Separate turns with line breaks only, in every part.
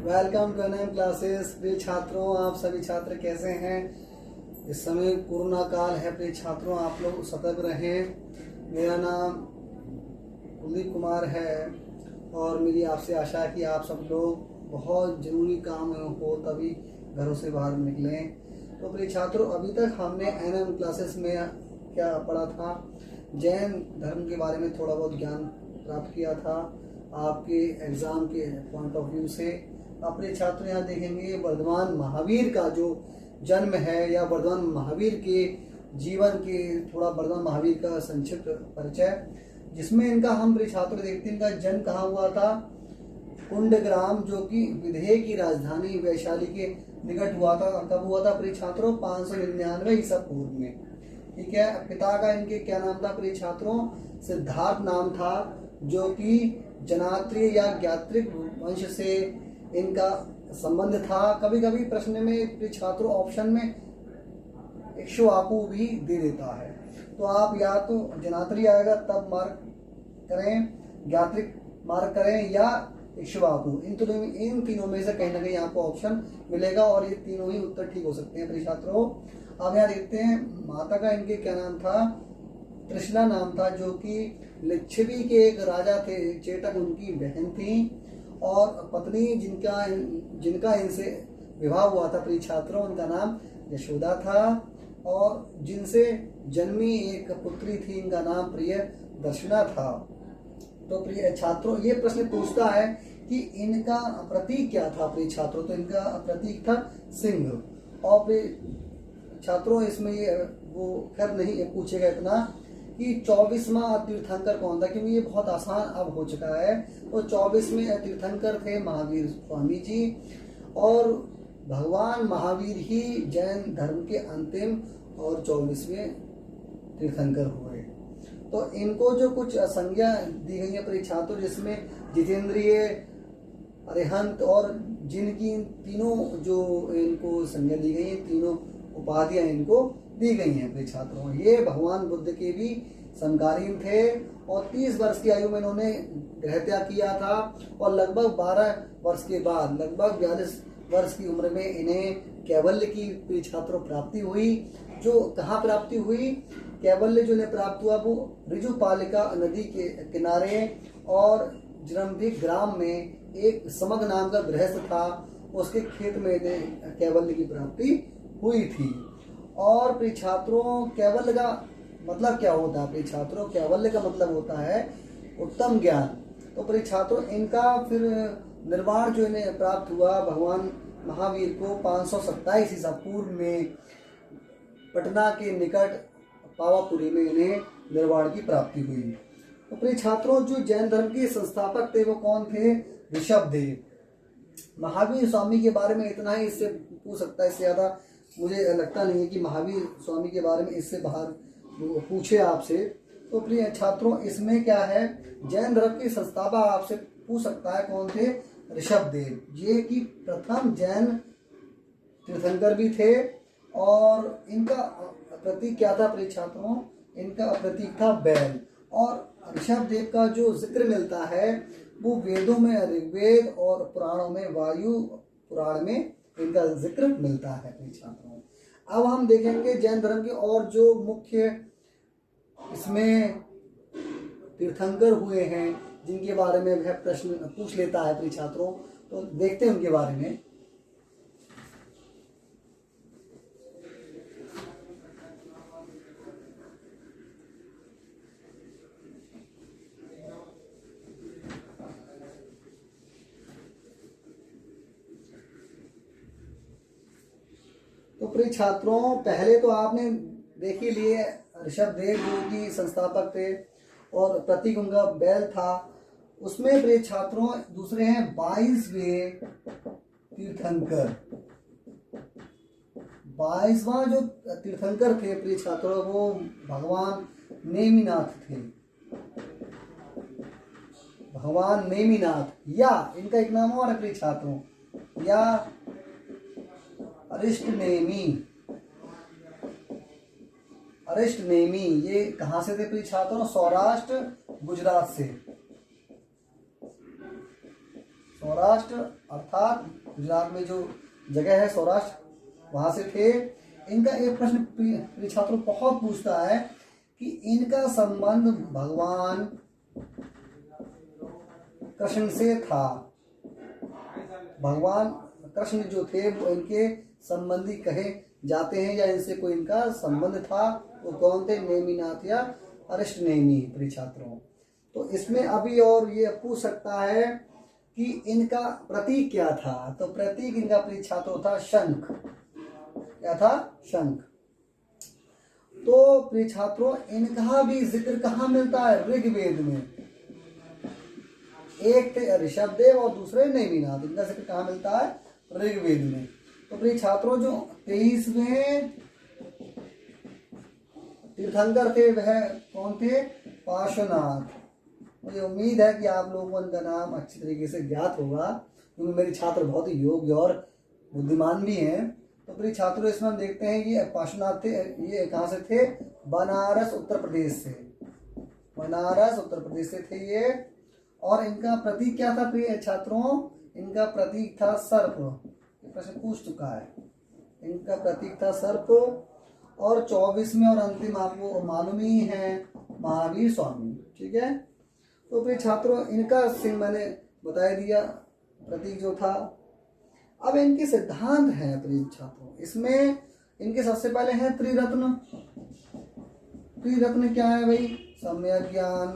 Welcome to NM classes. प्रिय छात्रों, आप सभी छात्र कैसे हैं? इस समय कोरोना काल है। प्रिय छात्रों, आप लोग सतर्क रहें। मेरा नाम कुलदीप कुमार है और मेरी आपसे आशा है कि आप सब लोग बहुत ज़रूरी काम हो तभी घरों से बाहर निकलें। तो प्रिय छात्रों, अभी तक हमने एनएम क्लासेस में क्या पढ़ा था? जैन धर्म के बारे में थोड़ा बहुत ज्ञान प्राप्त किया था आपके एग्ज़ाम के पॉइंट ऑफ व्यू से। अपने छात्र यहाँ देखेंगे वर्धमान महावीर का जो जन्म है या वर्धमान महावीर के जीवन के थोड़ा वर्धमान महावीर का संक्षिप्त परिचय, जिसमें इनका हम प्रिय छात्र देखते हैं इनका जन्म कहाँ हुआ था। कुंडग्राम, जो कि विदेह की राजधानी वैशाली के निकट हुआ था। कब हुआ था प्रिय छात्रों? 599 ईसा पूर्व में। ठीक है। पिता का इनके क्या नाम था प्रिय छात्रों? सिद्धार्थ नाम था, जो कि जनात्रीय या ज्ञात्रिक वंश से इनका संबंध था। कभी कभी प्रश्न में प्रिय छात्रों ऑप्शन में इक्ष्वाकु भी दे देता है, तो आप या तो जनात्रीय आएगा तब मार्क करें, ज्ञात्रिक मार्क करें या इक्ष्वाकु। इन तीनों में से कहीं ना कहीं आपको ऑप्शन मिलेगा और ये तीनों ही उत्तर ठीक हो सकते हैं प्रिय छात्रों। अब यहाँ देखते हैं माता का इनके क्या नाम था? त्रिशला नाम था, जो कि लिच्छवी के एक राजा थे। चेटक उनकी बहन थी और पत्नी जिनका इनसे विवाह हुआ था प्रिय छात्रों, उनका नाम यशोदा था और जिनसे जन्मी एक पुत्री थी, इनका नाम प्रिय दर्शना था। तो प्रिय छात्रों, ये प्रश्न पूछता है कि इनका प्रतीक क्या था प्रिय छात्रों? तो इनका प्रतीक था सिंह। और प्रिय छात्रों, इसमें ये वो खैर नहीं पूछेगा इतना कि 24वां तीर्थंकर कौन था, क्योंकि ये बहुत आसान अब हो चुका है। तो 24वें तीर्थंकर थे महावीर स्वामी जी और भगवान महावीर ही जैन धर्म के अंतिम और 24वें तीर्थंकर हुए। तो इनको जो कुछ संज्ञा दी गई है प्रिय छात्रों, जिसमें जितेंद्रिय, अरिहंत और जिनकी तीनों जो इनको संज्ञा दी गई है, तीनों उपाधियां इनको दी गई हैं प्रिय छात्रों। ये भगवान बुद्ध के भी समकालीन थे और 30 वर्ष की आयु में इन्होंने गृहत्याग किया था और लगभग 12 वर्ष के बाद लगभग 42 वर्ष की उम्र में इन्हें कैवल्य की प्रिय छात्रों प्राप्ति हुई। जो कहाँ प्राप्ति हुई? कैवल्य जो इन्हें प्राप्त हुआ वो ऋजुपालिका नदी के किनारे और जरंभिक ग्राम में एक समग नाम का गृहस्थ था, उसके खेत में इन्हें कैवल्य की प्राप्ति हुई थी। और प्रिय छात्रों, कैवल्य का मतलब क्या होता है प्रिय छात्रों? कैवल्य का मतलब होता है उत्तम ज्ञान। तो प्रिय छात्रों, इनका फिर निर्वाण जो इन्हें प्राप्त हुआ भगवान महावीर को 527 ईसा पूर्व में पटना के निकट पावापुरी में इन्हें निर्वाण की प्राप्ति हुई। तो प्रिय छात्रों, जो जैन धर्म के संस्थापक थे वो कौन थे? ऋषभदेव। महावीर स्वामी के बारे में इतना ही इससे पूछ सकता है, इससे ज्यादा मुझे लगता नहीं है कि महावीर स्वामी के बारे में इससे बाहर पूछे आपसे। तो प्रिय छात्रों, इसमें क्या है? जैन धर्म के संस्थापक आपसे पूछ सकता है कौन थे? ऋषभदेव। ये कि प्रथम जैन तीर्थंकर भी थे और इनका प्रतीक क्या था प्रिय छात्रों? इनका प्रतीक था बैल। और ऋषभदेव का जो जिक्र मिलता है वो वेदों में ऋग्वेद और पुराणों में वायु पुराण में इनका जिक्र मिलता है प्रिय छात्रों। अब हम देखेंगे जैन धर्म के और जो मुख्य इसमें तीर्थंकर हुए हैं जिनके बारे में वह प्रश्न पूछ लेता है प्रिय छात्रों। तो देखते हैं उनके बारे में। तो प्रिय छात्रों, पहले तो आपने देख ही लिए ऋषभदेव जो कि संस्थापक थे और प्रतीक उनका बैल था। उसमें प्रिय छात्रों दूसरे हैं 22वें तीर्थंकर। 22वां जो तीर्थंकर थे प्रिय छात्रों वो भगवान नेमिनाथ थे। भगवान नेमिनाथ, या इनका एक नाम और है प्रिय छात्रों, या अरिष्ट नेमी। ये कहाँ से थे प्रिय छात्रों? सौराष्ट्र गुजरात से। सौराष्ट्र अर्थात गुजरात में जो जगह है सौराष्ट्र, वहां से थे। इनका एक प्रश्न प्रिय छात्रों बहुत पूछता है कि इनका संबंध भगवान कृष्ण से था। भगवान कृष्ण जो थे वो इनके संबंधी कहे जाते हैं या इनसे कोई इनका संबंध था। वो कौन थे? नेमिनाथ या अरिष्ट नेमि प्रिय छात्रों। तो इसमें अभी और ये पूछ सकता है कि इनका प्रतीक क्या था। तो प्रतीक इनका प्रिय छात्रों था शंख। क्या था? शंख। तो प्रिय छात्रों इनका भी जिक्र कहाँ मिलता है? ऋग्वेद में। एक थे ऋषभदेव और दूसरे नेमिनाथ, इनका जिक्र कहाँ मिलता है? ऋग्वेद में। तो प्रिय छात्रों जो 23वें तीर्थंकर थे वह कौन थे? पार्श्वनाथ। मुझे उम्मीद है कि आप लोगों को उनका नाम अच्छी तरीके से ज्ञात होगा, क्योंकि मेरे छात्र बहुत ही योग्य और बुद्धिमान भी हैं। तो प्रिय छात्रों इसमें हम देखते हैं ये पार्श्वनाथ थे। ये कहाँ से थे? बनारस उत्तर प्रदेश से। बनारस उत्तर प्रदेश से थे ये। और इनका प्रतीक क्या था प्रिय छात्रों? इनका प्रतीक था सर्प। प्रश्न पूछ चुका है। इनका प्रतीक था सर्प। और 24वें और अंतिम आपको मालूम ही है, महावीर स्वामी। ठीक है। तो प्रिय छात्रों इनका सिंह मैंने बता दिया, प्रतीक जो था। अब इनके सिद्धांत हैं प्रिय छात्रों। इसमें इनके सबसे पहले हैं त्रिरत्न। त्रिरत्न क्या है भाई? सम्यक ज्ञान,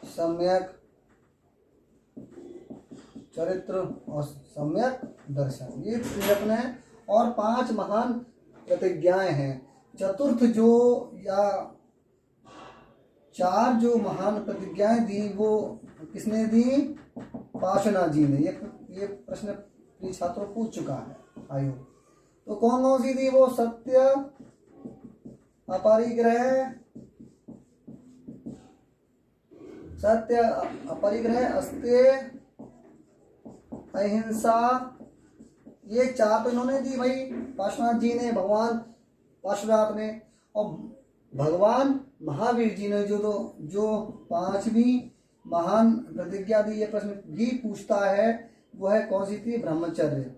सम्यक चरित्र और सम्यक दर्शन, ये त्रिरत्न है। और 5 महान प्रतिज्ञाएं हैं। चतुर्थ जो या 4 जो महान प्रतिज्ञाएं दी वो किसने दी? पार्श्वनाथ जी ने। ये प्रश्न प्रिय छात्रों पूछ चुका है आयु। तो कौन कौन सी थी वो? सत्य, अपरिग्रह, सत्य, अपरिग्रह, अस्तेय, अहिंसा। ये 4 तो इन्होंने दी भाई पार्श्वनाथ जी ने, भगवान पार्श्वनाथ ने। और भगवान महावीर जी ने जो 5वीं महान प्रतिज्ञा दी, ये प्रश्न भी पूछता है, वो है कौन सी थी? ब्रह्मचर्य।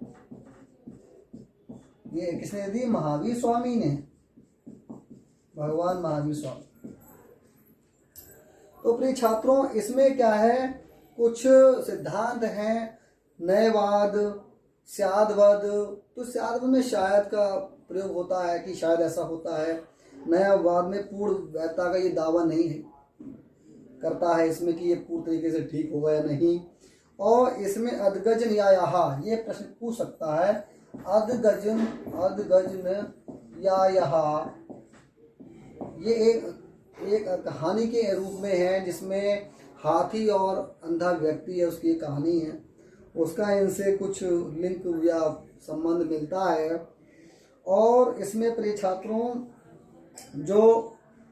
ये किसने दी? महावीर स्वामी ने, भगवान महावीर स्वामी। तो प्रिय छात्रों इसमें क्या है? कुछ सिद्धांत हैं। नयवाद, स्यादवाद। तो स्यादवाद में शायद का प्रयोग होता है कि शायद ऐसा होता है। नयवाद में पूर्ण वैधता का ये दावा नहीं है, करता है इसमें कि ये पूर्ण तरीके से ठीक होगा या नहीं। और इसमें अदगज न्यायः, ये प्रश्न पूछ सकता है। अदगजन न्यायः ये एक कहानी के रूप में है, जिसमें हाथी और अंधा व्यक्ति है, उसकी कहानी है। उसका इनसे कुछ लिंक या संबंध मिलता है। और इसमें प्रिय छात्रों जो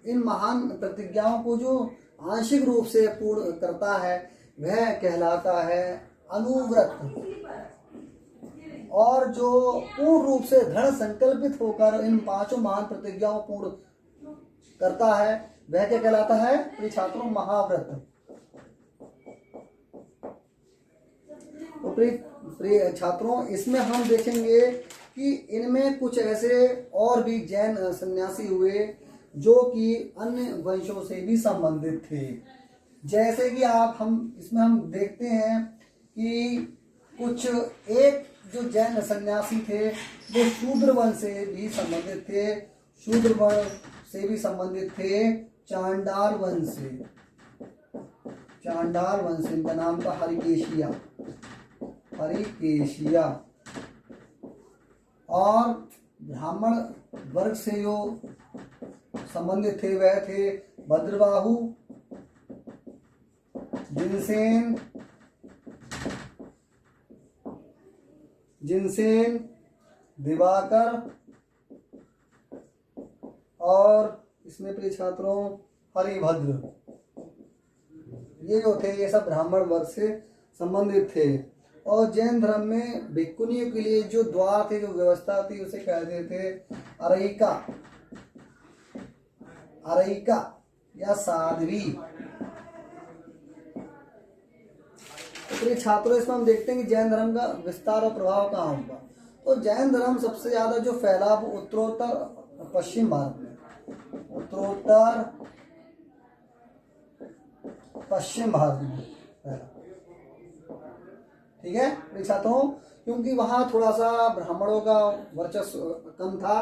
इन महान प्रतिज्ञाओं को जो आंशिक रूप से पूर्ण करता है वह कहलाता है अनुव्रत। और जो पूर्ण रूप से दृढ़ संकल्पित होकर इन 5 महान प्रतिज्ञाओं पूर्ण करता है वह क्या कहलाता है प्रिय छात्रों? महाव्रत। तो प्रिय छात्रों इसमें हम देखेंगे कि इनमें कुछ ऐसे और भी जैन सन्यासी हुए जो कि अन्य वंशों से भी संबंधित थे। जैसे कि इसमें हम देखते हैं कि कुछ एक जो जैन सन्यासी थे वो शूद्र वंश से भी संबंधित थे। शूद्र वंश से भी संबंधित थे चांडाल वंश से। चांडाल वंश, इनका नाम था हरिकेशिया। और ब्राह्मण वर्ग से जो संबंधित थे वह थे भद्रबाहु, जिनसेन, दिवाकर और इसमें प्रिय छात्रों हरिभद्र। ये जो थे ये सब ब्राह्मण वर्ग से संबंधित थे। और जैन धर्म में भिक्खुनियों के लिए जो द्वार थे, जो व्यवस्था थी, उसे कहते थे अरैका या साध्वी। प्रिय छात्रों, इसमें हम देखते हैं कि जैन धर्म का विस्तार और प्रभाव कहाँ हुआ। तो जैन धर्म सबसे ज्यादा जो फैला वो उत्तरोत्तर पश्चिम भारत में, उत्तरोत्तर पश्चिम भारत में फैला। ठीक है प्रिय छात्रों, क्योंकि वहां थोड़ा सा ब्राह्मणों का वर्चस्व कम था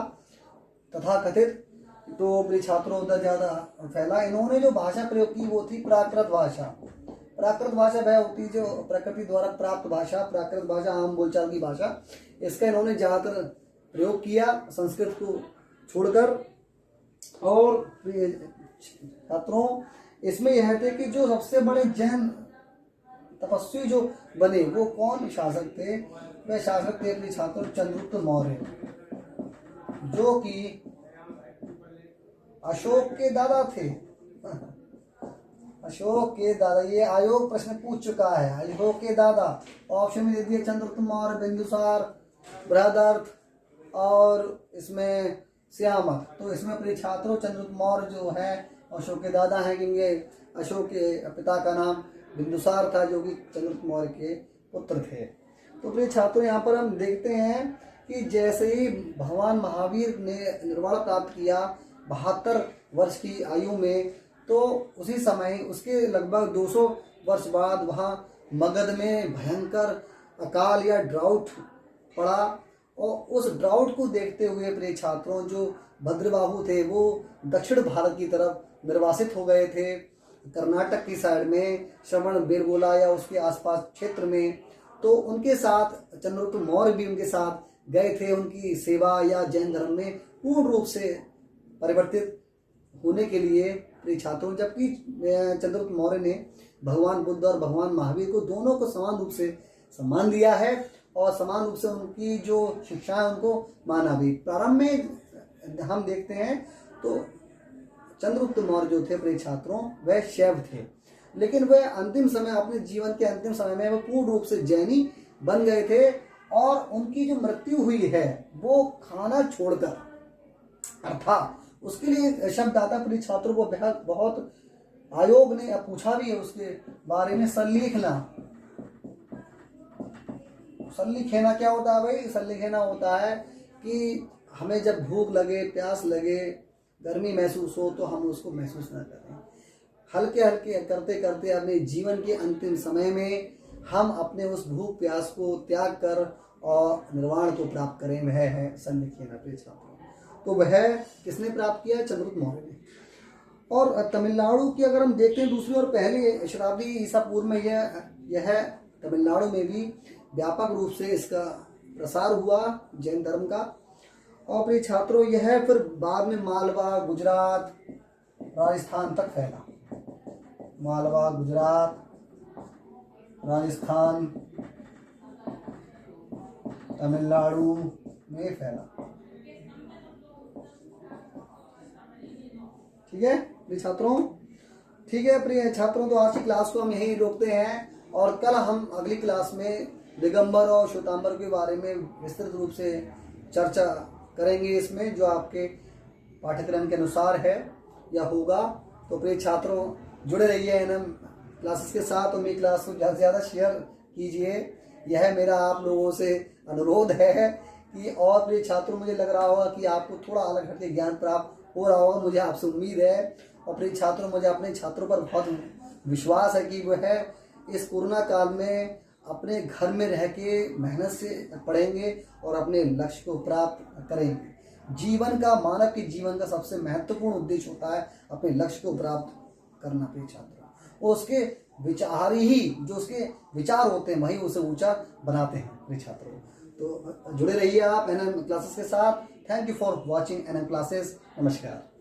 तथा कथित, तो प्रिय छात्रों उधर ज्यादा फैला। इन्होंने जो भाषा प्रयोग की वो थी प्राकृत भाषा। प्राकृत भाषा वह होती है जो प्रकृति द्वारा प्राप्त भाषा, प्राकृत भाषा आम बोलचाल की भाषा, इसका इन्होंने ज्यादातर प्रयोग किया संस्कृत को छोड़कर। और छात्रों इसमें यह थे कि जो सबसे बड़े जैन तपस्वी जो बने वो कौन शासक थे? वह शासक थे अपने छात्रों चंद्रगुप्त मौर्य, जो कि अशोक के दादा थे। अशोक के दादा, ये आयोग प्रश्न पूछ चुका है, अशोक के दादा। ऑप्शन में दे दिए चंद्रगुप्त मौर्य, बिंदुसार, बृहदर्थ और इसमें श्यामक। तो इसमें प्रिय छात्रों चंद्रगुप्त मौर्य जो है अशोक के दादा हैं, क्योंकि अशोक के पिता का नाम बिंदुसार था जो कि चंद्रगुप्त मौर्य के पुत्र थे। तो प्रिय छात्रों यहाँ पर हम देखते हैं कि जैसे ही भगवान महावीर ने निर्वाण प्राप्त किया 72 वर्ष की आयु में, तो उसी समय उसके लगभग 200 वर्ष बाद वहाँ मगध में भयंकर अकाल या ड्राउट पड़ा। और उस ड्राउट को देखते हुए प्रिय छात्रों जो भद्रबाहु थे वो दक्षिण भारत की तरफ निर्वासित हो गए थे, कर्नाटक की साइड में श्रवण बेलगोला या उसके आसपास क्षेत्र में। तो उनके साथ चंद्रगुप्त मौर्य भी उनके साथ गए थे उनकी सेवा या जैन धर्म में पूर्ण रूप से परिवर्तित होने के लिए प्रिय छात्रों। जबकि चंद्रगुप्त मौर्य ने भगवान बुद्ध और भगवान महावीर को दोनों को समान रूप से सम्मान दिया है और समान रूप से उनकी जो शिक्षा है उनको माना भी। प्रारंभ में हम देखते हैं तो चंद्रगुप्त मौर्य जो थे प्रिय छात्रों वह शैव थे, लेकिन वह अंतिम समय, अपने जीवन के अंतिम समय में वह पूर्ण रूप से जैनी बन गए थे। और उनकी जो मृत्यु हुई है वो खाना छोड़कर, अर्थात उसके लिए शब्द आता प्रिय छात्रों को बहुत आयोग ने पूछा भी है उसके बारे में। सल्लीखना, सल्लीखेना क्या होता है भाई? सल्लीखेना होता है कि हमें जब भूख लगे, प्यास लगे, गर्मी महसूस हो तो हम उसको महसूस ना करें। हल्के हल्के करते करते अपने जीवन के अंतिम समय में हम अपने उस भूख प्यास को त्याग कर और निर्वाण को प्राप्त करें, वह है सल्लीखेना प्रिय छात्रों। तो वह किसने प्राप्त किया? चंद्रगुप्त मौर्य ने। और तमिलनाडु की अगर हम देखते हैं दूसरी और पहली शताब्दी ईसा पूर्व में यह तमिलनाडु में भी व्यापक रूप से इसका प्रसार हुआ जैन धर्म का। और प्रिय छात्रों यह फिर बाद में मालवा, गुजरात, राजस्थान तक फैला। मालवा, गुजरात, राजस्थान, तमिलनाडु में फैला। ठीक है प्रिय छात्रों? ठीक है प्रिय छात्रों, तो आज की क्लास को हम यहीं रोकते हैं और कल हम अगली क्लास में दिगंबर और श्वेतांबर के बारे में विस्तृत रूप से चर्चा करेंगे, इसमें जो आपके पाठ्यक्रम के अनुसार है या होगा। तो प्रिय छात्रों जुड़े रहिए एनएम क्लासेस के साथ और मेरी क्लास को ज़्यादा से ज़्यादा शेयर कीजिए, यह मेरा आप लोगों से अनुरोध है कि। और प्रिय छात्रों मुझे लग रहा होगा कि आपको थोड़ा अलग हटके ज्ञान प्राप्त हो रहा होगा, मुझे आपसे उम्मीद है। और प्रिय छात्रों मुझे अपने छात्रों पर बहुत विश्वास है कि वह इस कोरोना काल में अपने घर में रह के मेहनत से पढ़ेंगे और अपने लक्ष्य को प्राप्त करेंगे। जीवन का, मानव के जीवन का सबसे महत्वपूर्ण उद्देश्य होता है अपने लक्ष्य को प्राप्त करना प्रिय छात्रों। और उसके विचार ही, जो उसके विचार होते हैं वही उसे ऊंचा बनाते हैं प्रिय छात्रों। तो जुड़े रहिए आप एनएम क्लासेस के साथ। Thank you for watching NM classes. नमस्कार।